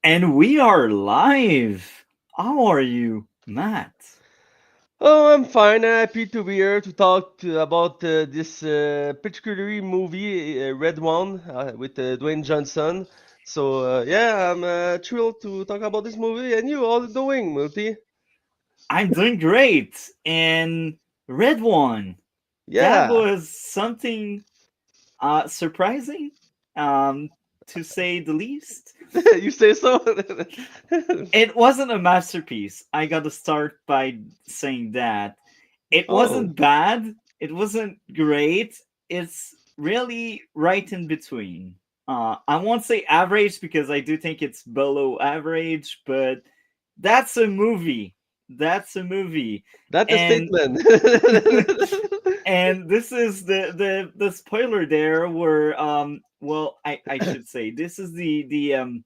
And we are live. How are you, Matt? Oh, I'm fine. Happy to be here to talk about this particular movie, Red One, with Dwayne Johnson. So yeah, I'm thrilled to talk about this movie. And you, all doing, Multi? I'm doing great. And Red One, that Yeah, was something surprising, to say the least. you say so. It wasn't a masterpiece. I gotta start by saying that. It Oh, wasn't bad, it wasn't great. It's really right in between. I won't say average because I do think it's below average, but that's a movie. That's a movie. that's a And statement. and this is the spoiler there where well I should say this is the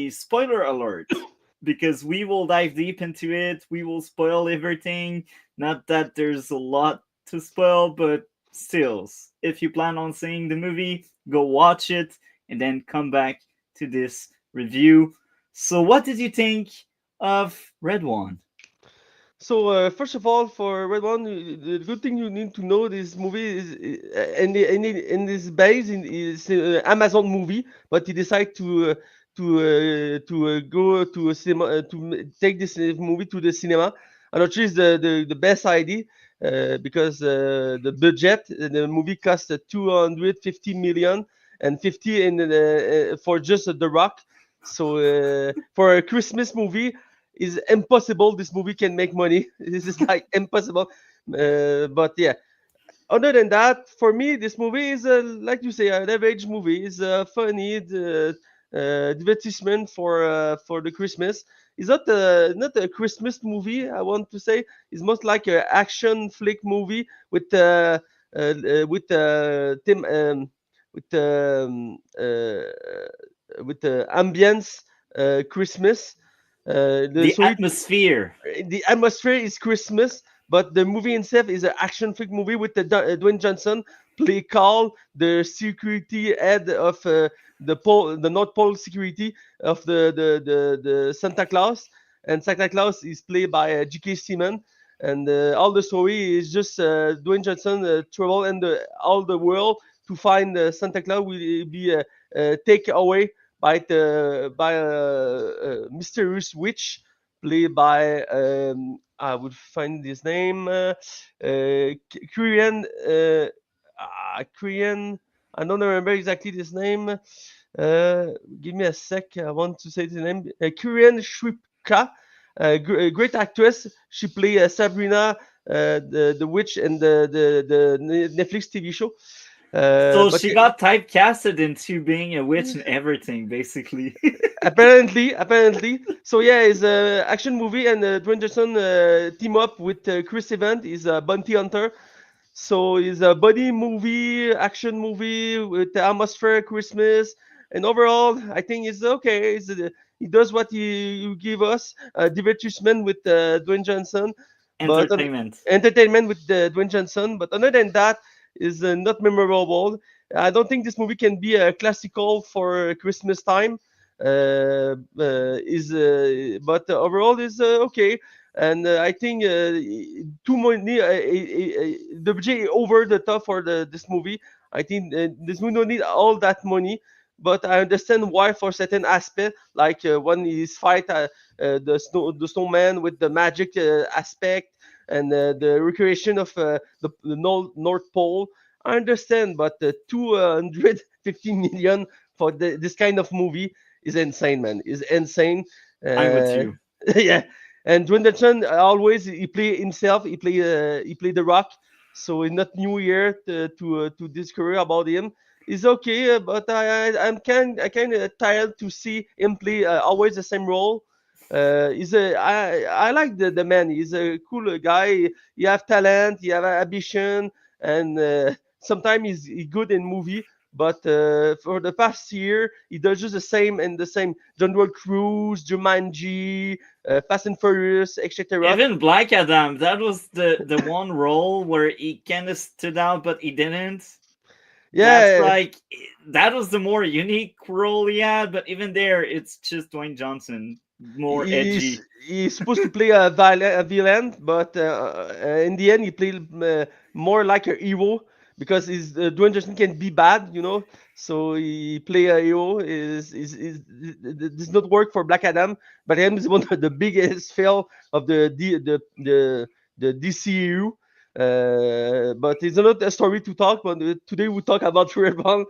spoiler alert, because we will dive deep into it. We will spoil everything. Not that there's a lot to spoil, but still, if you plan on seeing the movie, go watch it and then come back to this review. So, what did you think of Red One? So first of all, for Red One, the good thing you need to know this movie is in this base in is Amazon movie, but he decided to go to a cinema take this movie to the cinema, and which is the best idea because the budget the movie cost 250 million and 50 in for just The Rock. So for a Christmas movie is impossible. This movie can make money. This is like impossible. But yeah, other than that, for me, this movie is like you say, an average movie. It's a funny advertisement for the Christmas. It's not a Christmas movie. I want to say it's most like an action flick movie with Tim with ambience Christmas. The So atmosphere. the atmosphere is Christmas, but the movie itself is an action flick movie with Dwayne Johnson play Carl, the security head of the North Pole security of the Santa Claus, and Santa Claus is played by G.K. Seaman. And all the story is just Dwayne Johnson travel in all the world to find Santa Claus will be taken away by a mysterious witch played by I would find his name Korean Korean. I don't remember exactly his name. Give me a sec. I want to say the name. Korean Shripka, great actress. She played Sabrina, the witch, in the Netflix TV show. So But she got typecasted into being a witch and everything, basically. apparently. So yeah, it's a action movie, and Dwayne Johnson team up with Chris Evans. Is a bounty hunter. So it's a buddy movie, action movie with the atmosphere Christmas, and overall, I think it's okay. He does what you give us, divertissement with Dwayne Johnson, but Entertainment. entertainment with Dwayne Johnson. But other than that, is not memorable. I don't think this movie can be a classical for Christmas time. Is But overall is okay, and I think too many the budget over the top for this movie. I think this movie don't need all that money, but I understand why for certain aspect, like when he's fight the snowman with the magic aspect and the recreation of the North Pole. I understand, but 250 million for this kind of movie is insane, man. Is insane. I'm with Uh, you. yeah, and Dwayne always he play himself. He play the Rock. So it's not new year to discover about him. It's okay, but I'm kind of tired to see him play always the same role. I like the man. He's a cool guy. He have talent. He have ambition, and sometimes he good in movie. But for the past year, he does just the same and the same. Jungle Cruise, Jumanji, Fast and Furious, etc. Even Black Adam, that was the one role where he kind of stood out, but he didn't. That's Yeah, like that was the more unique role he had, but even there, it's just Dwayne Johnson, more edgy. He's supposed to play a villain, but in the end, he played more like a hero because Dwayne Johnson can be bad, you know. So he play a hero does not work for Black Adam. But him is one of the biggest fail of the DCU. But it's not a story to talk. But today we talk about Redbone,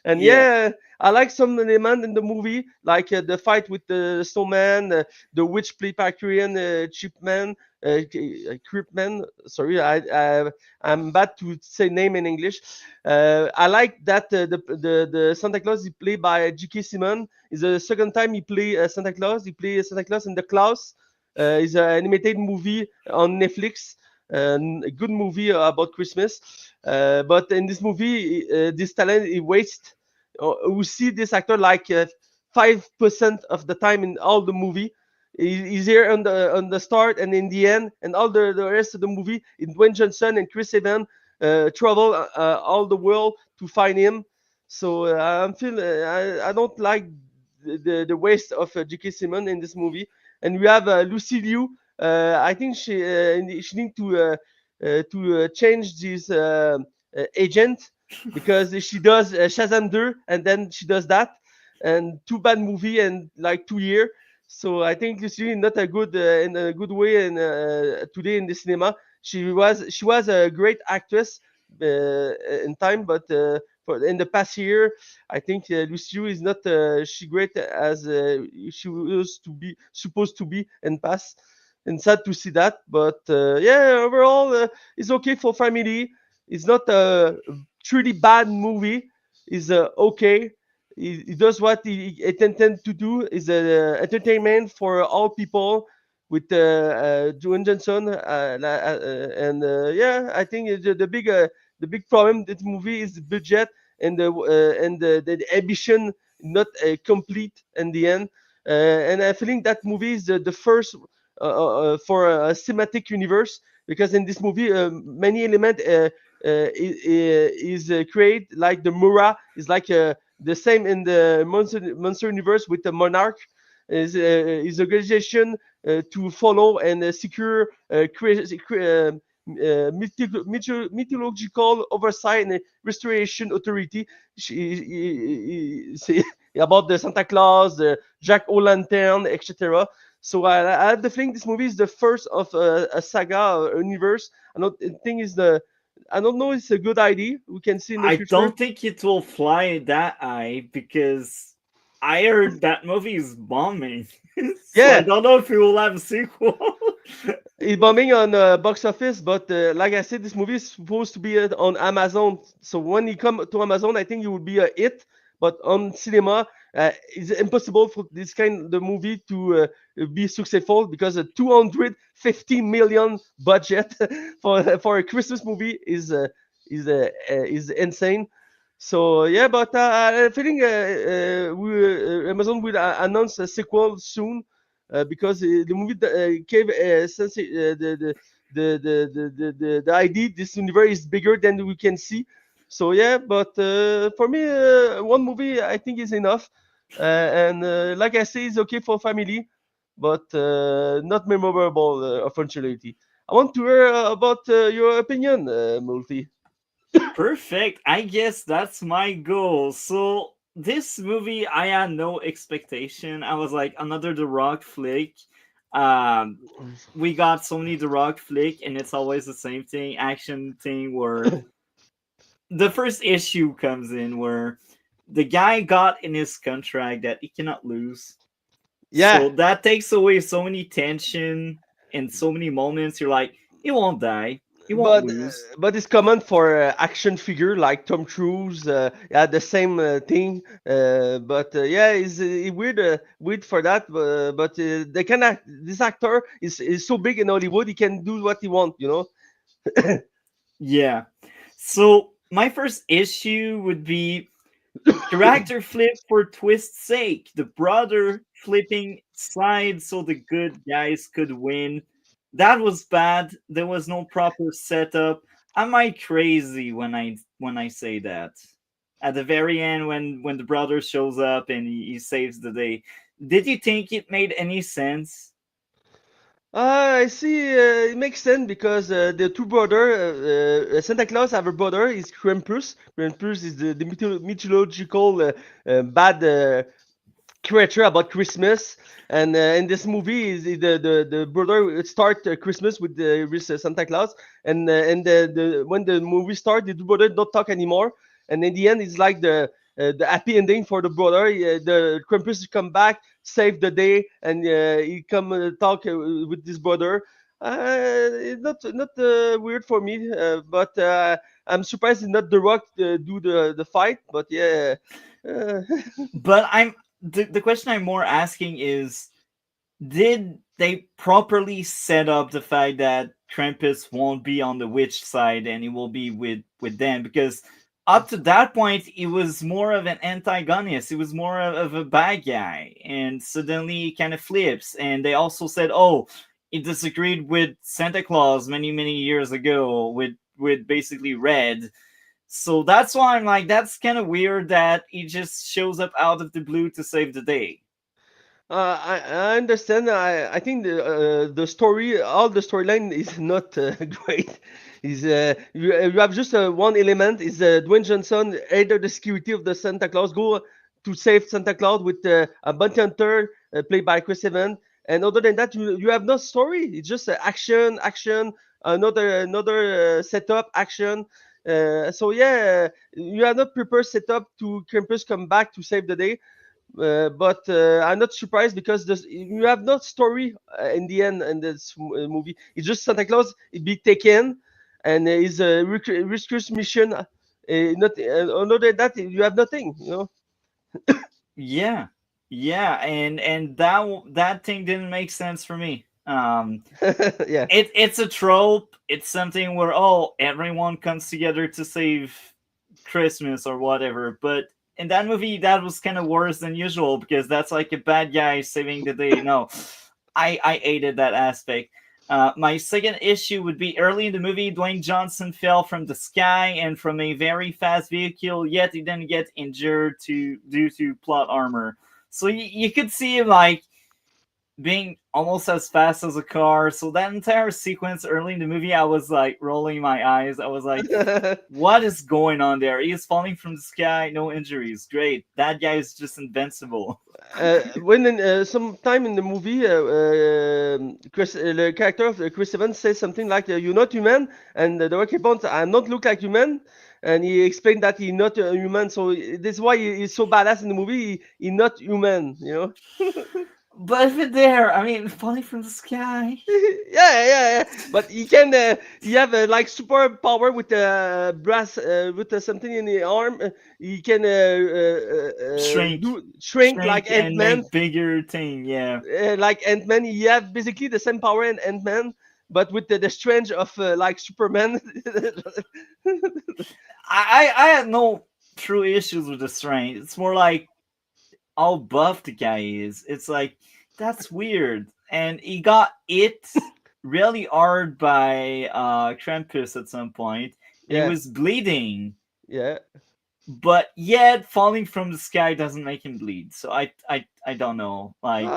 and Yeah. yeah, I like some element in the movie, like the fight with the snowman, the witch play Pakrian Chipman, Creepman. Sorry, I'm bad to say name in English. I like that the Santa Claus is played by J.K. Simmons. It's the second time he play Santa Claus. He play Santa Claus in the Klaus. It's an animated movie on Netflix. A good movie about Christmas. But in this movie, this talent he wastes. We see this actor like 5% of the time in all the movie. He's here on the start and in the end, and all the rest of the movie. In Dwayne Johnson and Chris Evans travel all the world to find him. So I'm feel I don't like the waste of J.K. Simmons in this movie. And we have Lucy Liu. I think she need to change this agent because she does Shazam 2 and then she does that and two bad movie and like 2 year. So I think this is not a good in a good way in today in the cinema. She was a great actress in time, but for in the past year, I think Lucy Liu is not she great as she was to be supposed to be in past. And sad to see that, but yeah, overall it's okay for family. It's not a truly bad movie. It's okay. He does what it intended to do. Is entertainment for all people with Dwayne Johnson. And yeah, I think the big problem this movie is the budget and the ambition not complete in the end. And I feeling that movie is the first for a cinematic universe because in this movie many element is created like the Mura is like the same in the monster universe with the monarch is organization to follow and secure mythological oversight and restoration authority about the Santa Claus, the Jack O'Lantern, etc. So I have the feeling this movie is the first of a saga universe. I don't know. It's a good idea. We can see in the I future. don't think it will fly that high because I heard that movie is bombing. So I Yeah, don't know if we will have a sequel. it's bombing on box office, but like I said, this movie is supposed to be on Amazon. So when you come to Amazon, I think it will be a hit. But on cinema, it's impossible for this kind of movie to be successful because a 250 million budget for a Christmas movie is insane. So yeah, but I feeling Amazon will announce a sequel soon because the movie gave sense the idea this universe is bigger than we can see. So yeah, but for me, one movie I think is enough, and like I say, it's okay for family, but not memorable, unfortunately. I want to hear about your opinion, Multi. Perfect. I guess that's my goal. So this movie, I had no expectation. I was like another The Rock flick. We got so many The Rock flick, and it's always the same thing, action thing where the first issue comes in where the guy got in his contract that he cannot lose. Yeah, So that takes away so many tension and so many moments. You're like, he won't die. He won't but lose. it's common for action figure like Tom Cruise. Yeah, the same thing. But yeah, it's weird for that. But they can act. This actor is so big in Hollywood. He can do what he want. You know. Yeah. So my first issue would be character flip for twist's sake. The brother flipping sides so the good guys could win. That was bad. There was no proper setup. Am I crazy when I say that? at the very end when the brother shows up and he saves the day. Did you think it made any sense? I see. It makes sense because the two brother, Santa Claus have a brother. Is Krampus. Krampus is the mythological bad creature about Christmas. And in this movie, is the brother start Christmas with Santa Claus, and the when the movie start, the two brother don't talk anymore. And in the end, it's like the happy ending for the brother. The Krampus come back, save the day, and he come talk with his brother. It's not weird for me, but I'm surprised it's not The Rock do the fight. But yeah, uh, But the question I'm more asking is, did they properly set up the fact that Krampus won't be on the witch side and he will be with them? Because up to that point, he was more of an antagonist. He was more of a bad guy, and suddenly he kind of flips. And they also said, "Oh, he disagreed with Santa Claus many years ago with basically Red." So that's why I'm like, that's kind of weird that he just shows up out of the blue to save the day. I understand. I think the story, all the storyline is not great. Is you have just one element is Dwayne Johnson, either the security of the Santa Claus, go to save Santa Claus with a bounty hunter played by Chris Evans, and other than that, you have no story. It's just action, another setup, action. So yeah, you are not prepared setup to Krampus come back to save the day, but I'm not surprised because you have no story in the end in this movie. It's just Santa Claus be taken, and his rescue mission. Not other than that, you have nothing. You know. Yeah, yeah, and that thing didn't make sense for me. Yeah. It's a trope. It's something where, oh, everyone comes together to save Christmas or whatever. But in that movie, that was kind of worse than usual because that's like a bad guy saving the day. No, I hated that aspect. My second issue would be early in the movie, Dwayne Johnson fell from the sky and from a very fast vehicle, yet he didn't get injured due to plot armor. So you could see him like being almost as fast as a car. So that entire sequence early in the movie, I was like rolling my eyes. I was like, what is going on there? He is falling from the sky, no injuries. Great. That guy is just invincible. When in, sometime in the movie, the character of Chris Evans says something like, "You're not human," and the Rocky Pounds, "I not look like human," and he explained that he's not a human. So this is why he's so badass in the movie. He not human, you know. But even there, I mean, falling from the sky. Yeah. But he can, he have like super power with brass, with something in the arm. He can Shrink. do shrink like Shrink Ant and Man. make bigger thing, yeah. Like Ant Man, he have basically the same power in Ant Man, but with the strength of like Superman. I had no true issues with the strength. It's more like how buff the guy is. It's like that's weird. And he got it really hard by Krampus at some point, and he Yeah, was bleeding. yeah. But yet falling from the sky doesn't make him bleed. So I don't know. Like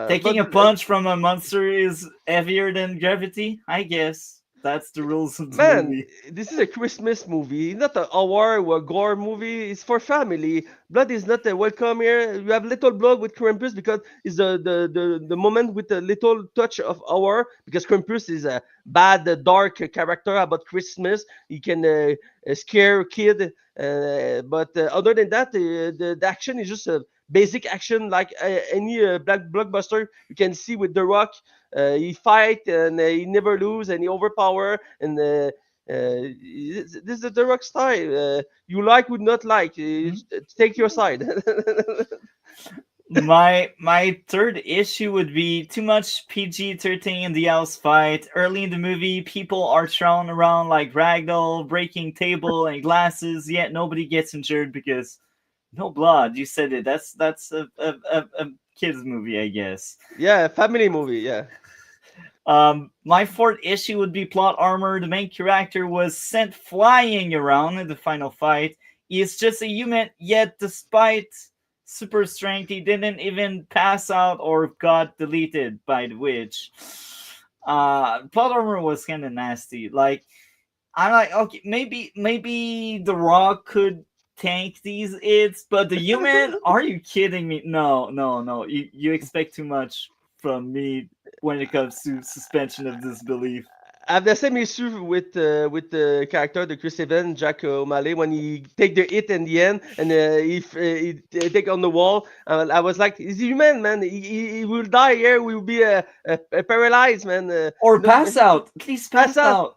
taking But a punch from a monster is heavier than gravity, I guess. That's the rules of the man, movie. this is a Christmas movie, not a horror or a gore movie. It's for family. Blood is not welcome here. You have little blood with Krampus because it's the moment with a little touch of horror because Krampus is a bad, dark character about Christmas. He can scare a kid. But other than that, the action is just a basic action like any black blockbuster you can see with The Rock. He fight and he never lose and he overpower and this is the Rock style. You like would not like. Take your side. My third issue would be too much PG-13 in the house fight. Early in the movie, people are thrown around like ragdoll, breaking table and glasses, yet nobody gets injured because no blood. You said it. That's a kids movie, I guess. Yeah, family movie. Yeah. My fourth issue would be plot armor. The main character was sent flying around in the final fight. He's just a human, yet despite super strength, he didn't even pass out or got deleted by the witch. Plot armor was kind of nasty. Like, I'm like, okay, maybe the Rock could tank these hits, but the human, are you kidding me? No. You expect too much from me when it comes to suspension of disbelief. I have the same issue with the character, the Chris Evans, Jack O'Malley, when he take the hit in the end and if he take on the wall. I was like, he's human, man. He will die here. We will be paralyzed, man. Or No, pass out. At least pass pass out.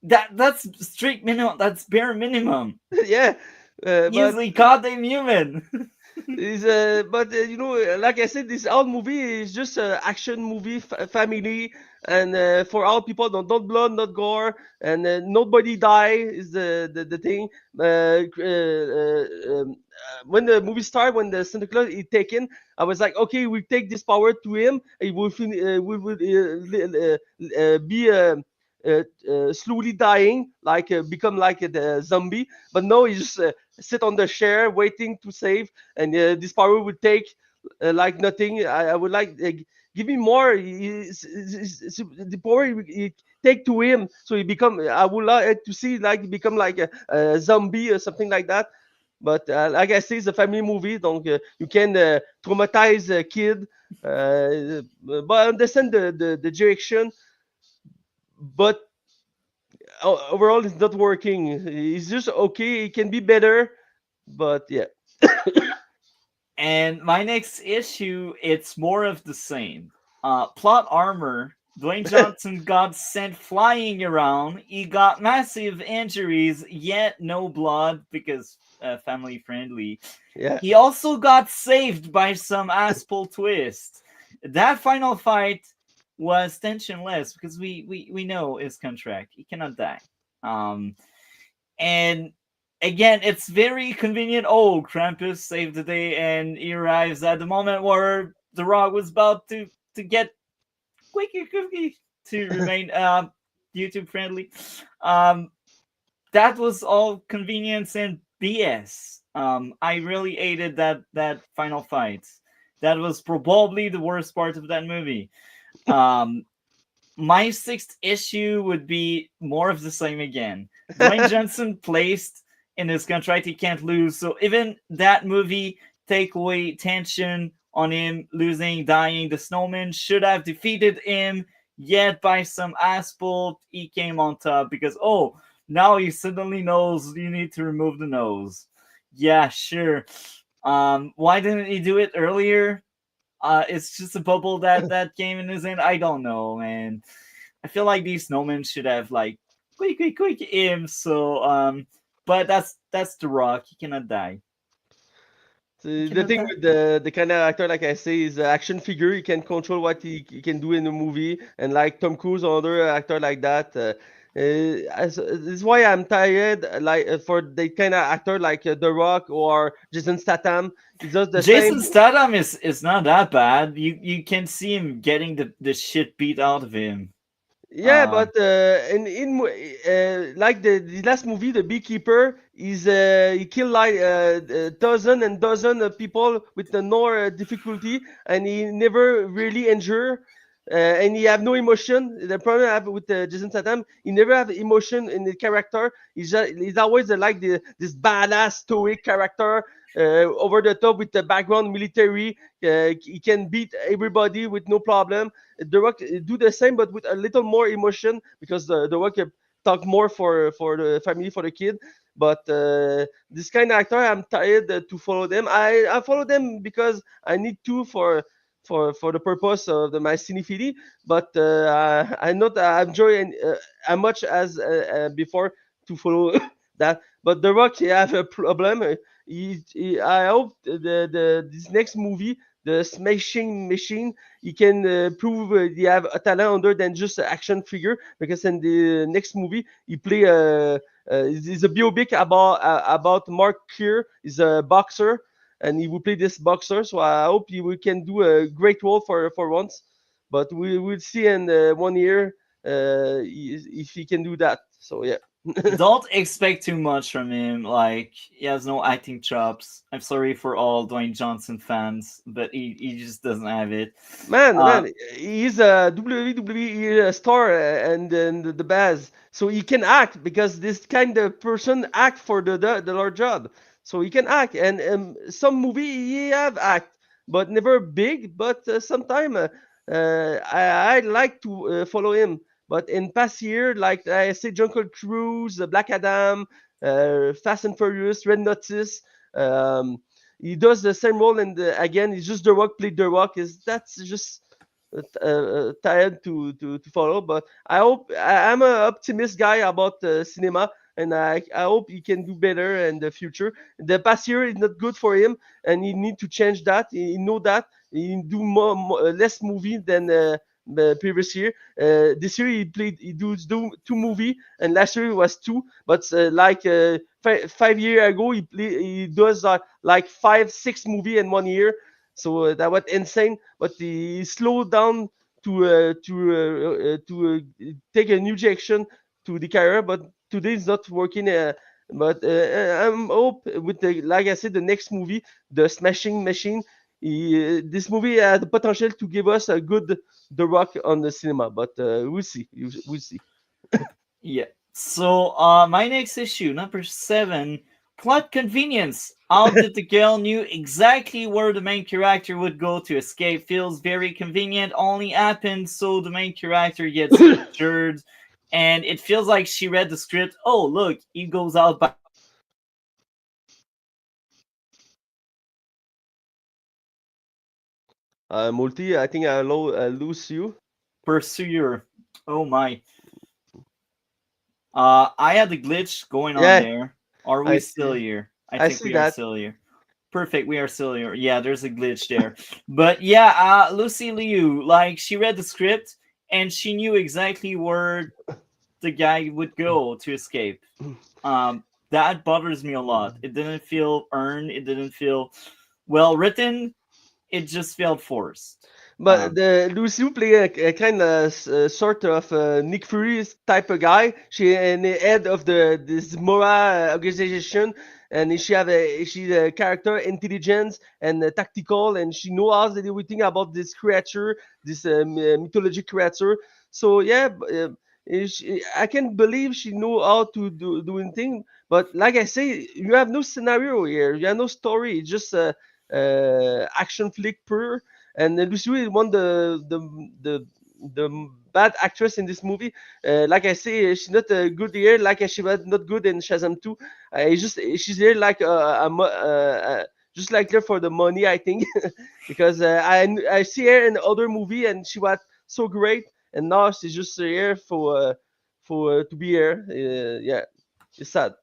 out. That's strict minimum. That's bare minimum. Yeah, but Usually goddamn human. is but you know, like I said, this whole movie is just a action movie, family, and for all people, don't blood, not gore, and nobody die is the thing. When the movie started, when the Santa Claus is taken, I was like, okay, we take this power to him. He will be slowly dying, like become like the zombie. But no, he just sit on the chair waiting to save, and this power would take like nothing. I would like give me more. The power he take to him, so he become. I would like to see like he become like a zombie or something like that. But like I say, it's a family movie, donc you can traumatize a kid. But I understand the direction, but overall it's not working. It's just okay. It can be better, but yeah. And my next issue, it's more of the same. Plot armor. Dwayne Johnson got sent flying around. He got massive injuries, yet no blood because family friendly. Yeah. He also got saved by some asshole twist. That final fight was tensionless because we know his contract. He cannot die. And again, it's very convenient. Oh, Krampus saved the day, and he arrives at the moment where the Rock was about to get quickie cookie to remain YouTube friendly. Um, that was all convenience and BS. I really hated that final fight. That was probably the worst part of that movie. Um, my sixth issue would be more of the same again. Dwayne Johnson placed in his contract he can't lose, so even that movie take away tension on him losing, dying. The snowman should have defeated him, yet by some asphalt he came on top because now he suddenly knows you need to remove the nose. Yeah, sure. Why didn't he do it earlier? It's just a bubble that came in his hand. I don't know, man. I feel like these snowmen should have like quick aim. So but that's the Rock. He cannot die. So He the cannot thing die. with the kind of actor, like I say, is the action figure. He can control what he can do in the movie, and like Tom Cruise or other actor like that. This is why I'm tired. Like for the kind of actor like The Rock or Jason Statham, it's just the Jason same. Statham is not that bad. You can see him getting the shit beat out of him. Yeah, but like the last movie, The Beekeeper, is he killed like dozen and dozen of people with no difficulty, and he never really injured, and he have no emotion. The problem I have with Jason Statham, he never have emotion in the character. He's always like this badass stoic character. Over the top with the background military, he can beat everybody with no problem. The Rock do the same, but with a little more emotion because the Rock talk more for the family, for the kid. But this kind of actor, I'm tired to follow them. I follow them because I need to for the purpose of my cinephilia. But I not enjoy as much as before to follow that. But The Rock, he have a problem. I hope the this next movie, the Smashing Machine, he can prove he have a talent other than just an action figure. Because in the next movie, he play it's a biopic about Mark Keir. He's a boxer, and he will play this boxer. So I hope we can do a great role for once. But we will see in 1 year if he can do that. So yeah. Don't expect too much from him. Like, he has no acting chops. I'm sorry for all Dwayne Johnson fans, but he just doesn't have it. Uh, Man, he's a WWE star and the best. So he can act because this kind of person act for the Lord job. So he can act, and some movie he have act, but never big. But sometime I like to follow him. But in past year, like I say, Jungle Cruise, Black Adam, Fast and Furious, Red Notice. Um, he does the same role, and again, he's just The Rock played The Rock. Is that's just tired to follow. But I hope I'm an optimist guy about cinema, and I hope he can do better in the future. The past year is not good for him, and he need to change that. He know that he do less movie than. The previous year, this year he do two movie, and last year it was two. But like 5 years ago, he does like 5 6 movie in 1 year. So that was insane. But he slowed down to take a new direction to the career. But today it's not working. But I'm hope with the like I said, the next movie, the Smashing Machine. This movie had the potential to give us a good The Rock on the cinema, but we'll see. We'll see. yeah. So, my next issue, number 7, plot convenience. How did the girl knew exactly where the main character would go to escape? Feels very convenient. Only happens so the main character gets injured, and it feels like she read the script. Oh, look, he goes out by Multi, I think I lose you. pursuer. Oh my. I had a glitch going on Yeah, there. Are we I still see. here? I I think see we are that. still here. Perfect, we are still here. Yeah, there's a glitch there. But yeah, Lucy Liu, like, she read the script and she knew exactly where the guy would go to escape. That bothers me a lot. It didn't feel earned. It didn't feel well written. It just felt forced. But the Lucy play a kind of sort of Nick Fury type of guy. She and the head of this Mora organization, and she's a character intelligence and tactical, and she knows everything about this creature, this mythology creature. So yeah, I can't believe she know how to do anything. But like I say, you have no scenario here. You have no story. It's just a action flick pure, and Lucy Liu won the bad actress in this movie. Like I say, she's not good here. Like she was not good in Shazam 2. It's just she's there like just like there for the money, I think, because I see her in other movie and she was so great, and now she's just here for to be here. Yeah, it's sad.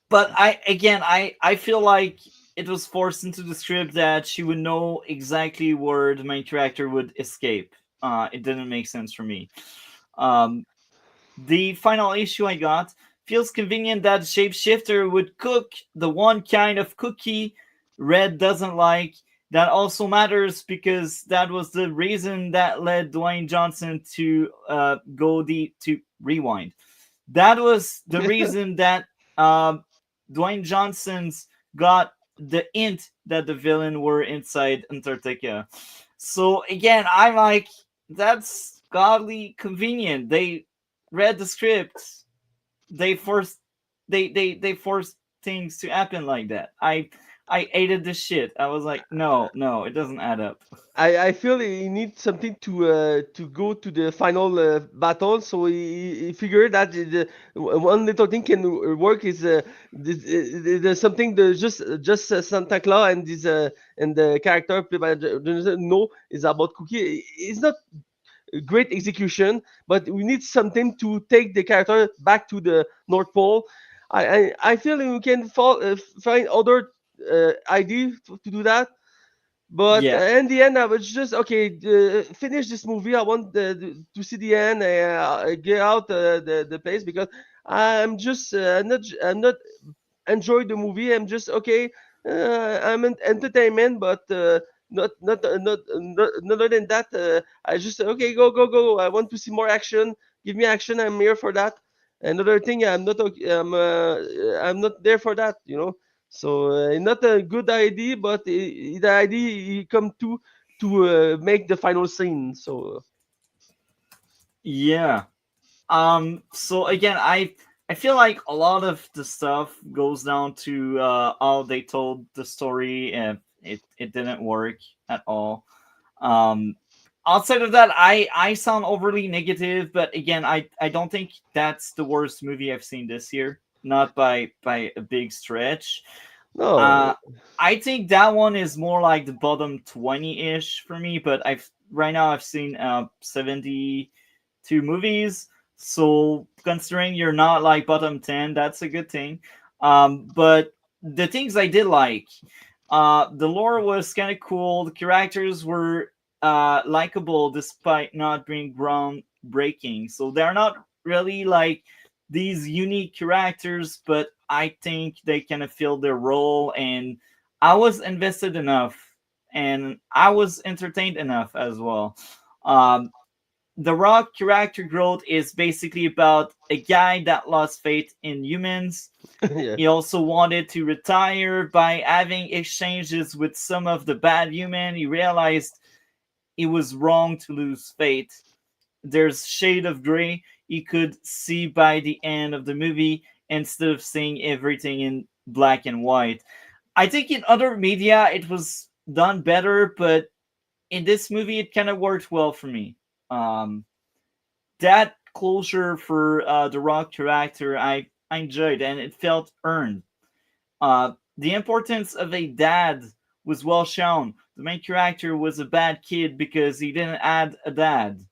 But I feel like it was forced into the script that she would know exactly where the main character would escape. It didn't make sense for me. Um, the final issue I got feels convenient that Shapeshifter would cook the one kind of cookie Red doesn't like. That also matters because that was the reason that led Dwayne Johnson to to rewind. That was the reason that Dwayne Johnson's got the hint that the villain were inside Antarctica. So again, I'm like, that's godly convenient. They read the script. They forced they forced things to happen like that. I hated this shit. I was like, no, it doesn't add up. I feel he needs something to go to the final battle. So he figured that one little thing can work is there's something that just Santa Claus and this and the character played by Jonathan No is about Cookie. It's not a great execution, but we need something to take the character back to the North Pole. I feel we can find other idea to do that, but Yeah. in the end, I was just okay. Finish this movie. I want to see the end. Get out the place because I'm not enjoy the movie. I'm just okay. I'm in entertainment, but not other than that. I just okay. Go. I want to see more action. Give me action. I'm here for that. Another thing, I'm not there for that, So not a good idea, but the idea he come to make the final scene. So Yeah. So again, I feel like a lot of the stuff goes down to how they told the story, and it didn't work at all. Um, Outside of that, I sound overly negative, but again, I don't think that's the worst movie I've seen this year. Not by a big stretch. no, Uh, I think that one is more like the bottom 20-ish for me. But right now I've seen 72 movies. So considering you're not like bottom 10, that's a good thing. But the things I did like, the lore was kind of cool. The characters were likable despite not being groundbreaking. So they're not really like these unique characters, but I think they kind of filled their role, and I was invested enough, and I was entertained enough as well. Um, the Rock character growth is basically about a guy that lost faith in humans. yeah. He also wanted to retire by having exchanges with some of the bad human. He realized it was wrong to lose faith. There's shade of gray you could see by the end of the movie instead of seeing everything in black and white. I think in other media it was done better, but in this movie it kind of worked well for me. Um, that closure for the Rock character, I enjoyed, and it felt earned. The importance of a dad was well shown. The main character was a bad kid because he didn't add a dad.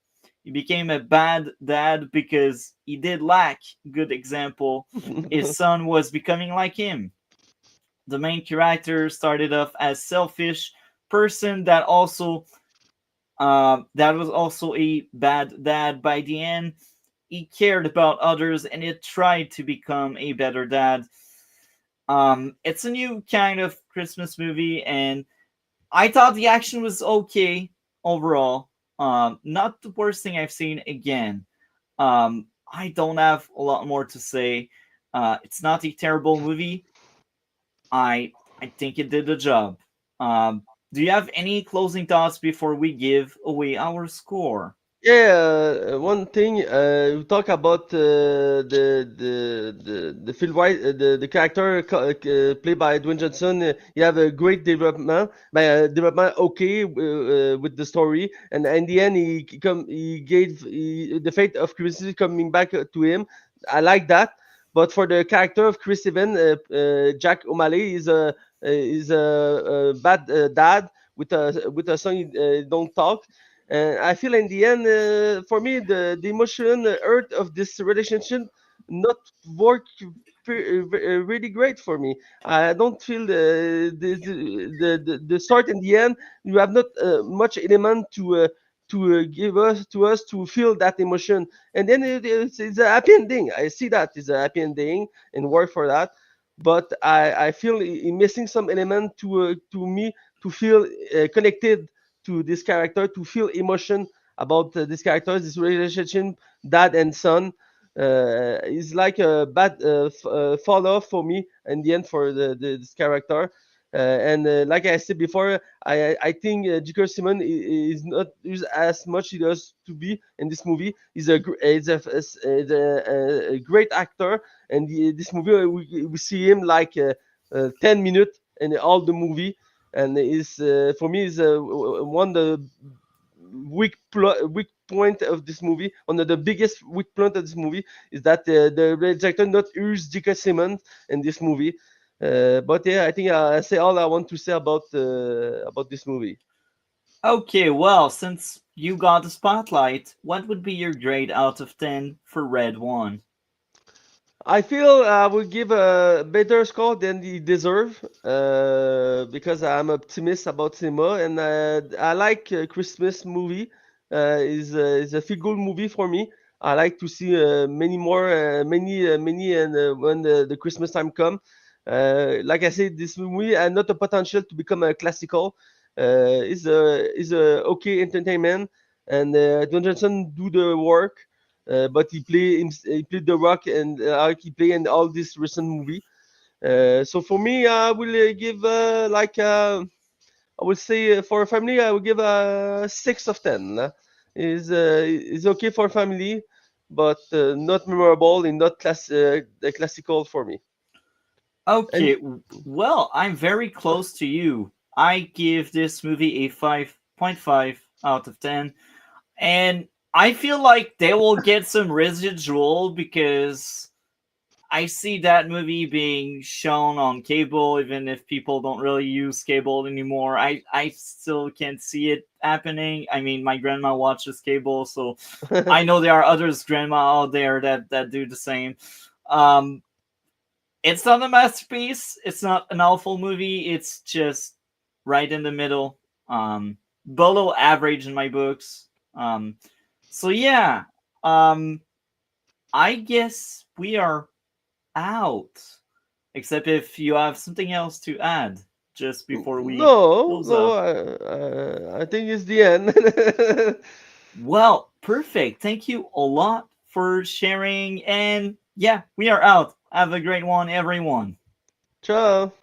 He became a bad dad because he did lack good example. His son was becoming like him. The main character started off as selfish person that was also a bad dad. By the end, he cared about others and he tried to become a better dad. It's a new kind of Christmas movie, and I thought the action was okay overall. Not the worst thing I've seen again. I don't have a lot more to say. It's not a terrible movie. I think it did the job. Do you have any closing thoughts before we give away our score? Yeah, one thing we talk about the Phil White, the character played by Dwayne Johnson. He have a great development, by development okay with the story, and in the end he gave the fate of Chris coming back to him. I like that, but for the character of Chris Evans, Jack O'Malley is a bad dad with a son don't talk. I feel in the end, for me, the emotion hurt of this relationship not work really great for me. I don't feel the start and the end. You have not much element to give us to us to feel that emotion, and then it's a happy ending. I see that it's a happy ending and work for that, but I feel missing some element to me to feel connected to this character, to feel emotion about this character, this relationship, dad and son. Is like a bad fall off for me in the end for this character. And like I said before, I think J.K. Simmons is not used as much he does to be in this movie. He's a great actor, and this movie we see him like 10 minutes in all the movie, and is for me is one of the weak point of this movie. One of the biggest weak point of this movie is that the director not use J.K. Simmons in this movie. But yeah, I think I say all I want to say about this movie. Okay, well, since you got the spotlight, what would be your grade out of 10 for Red One? I feel I will give a better score than he deserve because I'm optimist about cinema and I like Christmas movie. Is a feel good movie for me. I like to see many more, many, and when the Christmas time come. Like I said, this movie has not the potential to become a classical. Is a okay entertainment, and Don Johnson do the work. but he played The Rock and he played in all this recent movie. So for me, I will give I would say for a family, I would give a 6 of 10. Is okay for a family, but not memorable and not classical for me. And Okay, well, I'm very close to you. I give this movie a 5.5 out of 10. And I feel like they will get some residual because I see that movie being shown on cable, even if people don't really use cable anymore. I still can't see it happening. I mean, my grandma watches cable, so I know there are others grandma out there that do the same. Um, it's not a masterpiece. It's not an awful movie. It's just right in the middle, below average in my books. So yeah, um, I guess we are out. Except if you have something else to add just before we no, close no, up. I think it's the end. Well, perfect. Thank you a lot for sharing. And yeah, we are out. Have a great one, everyone. Ciao.